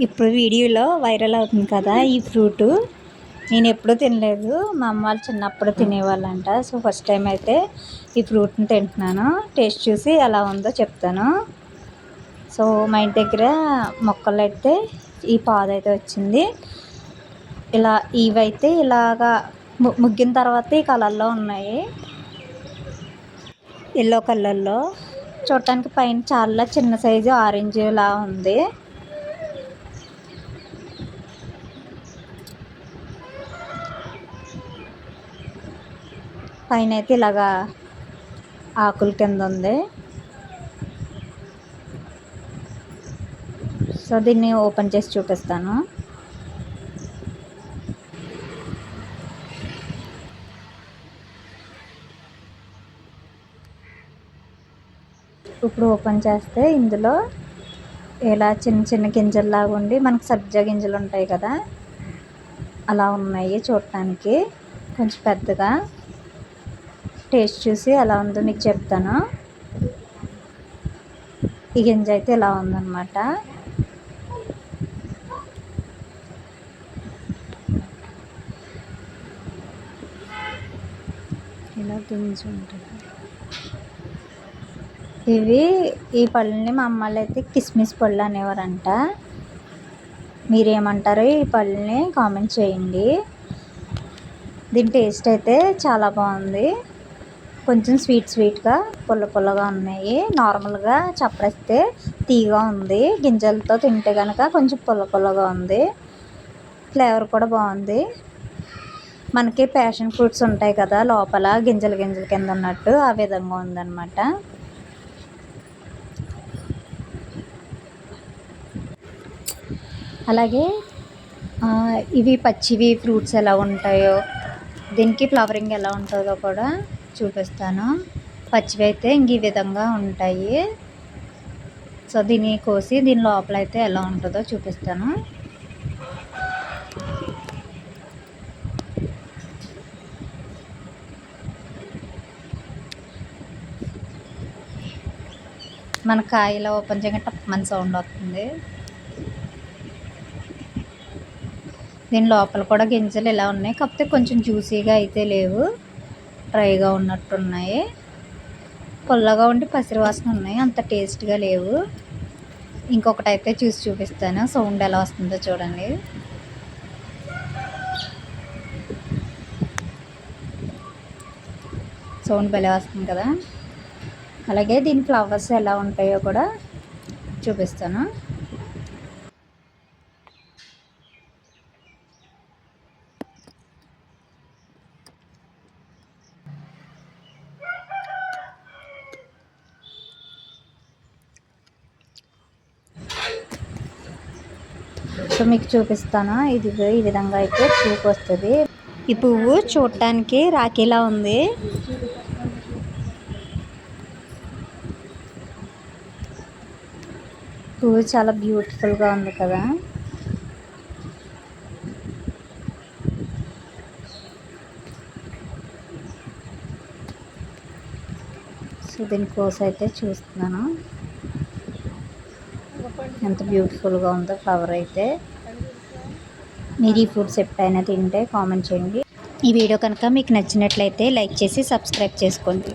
ఇప్పుడు వీడియోలో వైరల్ అవుతుంది కదా ఈ ఫ్రూటు. నేను ఎప్పుడూ తినలేదు, మా అమ్మ వాళ్ళు చిన్నప్పుడు తినేవాళ్ళంట. సో ఫస్ట్ టైం అయితే ఈ ఫ్రూట్ని తింటున్నాను. టేస్ట్ చూసి ఎలా ఉందో చెప్తాను. సో మా ఇంటి దగ్గర మొక్కలు అయితే ఈ పాదైతే వచ్చింది. ఇలా ఇవైతే ఇలాగా ముగ్గిన తర్వాత ఈ కలర్లో ఉన్నాయి, ఎల్లో కలర్లో. చూడటానికి పైన చాలా చిన్న సైజు ఆరెంజ్ లా ఉంది. పైన అయితే ఇలాగా ఆకుల కింద ఉంది. సో దీన్ని ఓపెన్ చేసి చూపిస్తాను. ఇప్పుడు ఓపెన్ చేస్తే ఇందులో ఇలా చిన్న చిన్న గింజల్లాగా ఉండి, మనకు సబ్జా గింజలు ఉంటాయి కదా అలా ఉన్నాయి. చూడటానికి కొంచెం పెద్దగా. టేస్ట్ చూసి ఎలా ఉందో మీకు చెప్తాను. ఈ గింజ అయితే ఇలా ఉందన్నమాట. ఇలా గింజ ఉంటుంది. ఈ పళ్ళని మా అమ్మ వాళ్ళు అయితే కిస్మిస్ పళ్ళు అనేవారంట. మీరేమంటారో ఈ పళ్ళని కామెంట్ చేయండి. దీని టేస్ట్ అయితే చాలా బాగుంది. కొంచెం స్వీట్గా పుల్ల పుల్లగా ఉన్నాయి. నార్మల్గా చప్పరిస్తే తీగా ఉంది. గింజలతో తింటే కనుక కొంచెం పుల్ల పుల్లగా ఉంది. ఫ్లేవర్ కూడా బాగుంది. మనకి ప్యాషన్ ఫ్రూట్స్ ఉంటాయి కదా లోపల గింజల కింద ఉన్నట్టు, ఆ విధంగా ఉందన్నమాట. అలాగే ఇవి పచ్చివి ఫ్రూట్స్ ఎలా ఉంటాయో, దీనికి ఫ్లవరింగ్ ఎలా ఉంటుందో కూడా చూపిస్తాను. పచ్చివి అయితే ఇంక ఈ విధంగా ఉంటాయి. సో దీన్ని కోసి దీని లోపల అయితే ఎలా ఉంటుందో చూపిస్తాను. మన కాయలో ఓపెన్ చేయగా టప్మని సౌండ్ వస్తుంది. దీని లోపల కూడా గింజలు ఇలా ఉన్నాయి, కాకపోతే కొంచెం జ్యూసీగా అయితే లేవు, డ్రైగా ఉన్నట్టున్నాయి. పుల్లగా ఉండి పసిరి వాసన ఉన్నాయి, అంత టేస్ట్గా లేవు. ఇంకొకటి అయితే చూసి చూపిస్తాను, సౌండ్ ఎలా వస్తుందో చూడండి. సౌండ్ భలే వస్తుంది కదా. అలాగే దీని ఫ్లవర్స్ ఎలా ఉంటాయో కూడా చూపిస్తాను. సో మీకు చూపిస్తాను. ఇది ఈ విధంగా అయితే పువ్వుకి వస్తుంది. ఈ పువ్వు చూడటానికి రాఖీలా ఉంది. పువ్వు చాలా బ్యూటిఫుల్గా ఉంది కదా. సో దీనికోసం అయితే చూస్తున్నాను, ఎంత బ్యూటిఫుల్గా ఉందో ఫ్లవర్ అయితే. మీరు ఈ ఫ్రూట్స్ ఎప్పుడైనా తింటే కామెంట్ చేయండి. ఈ వీడియో కనుక మీకు నచ్చినట్లయితే లైక్ చేసి సబ్స్క్రైబ్ చేసుకోండి.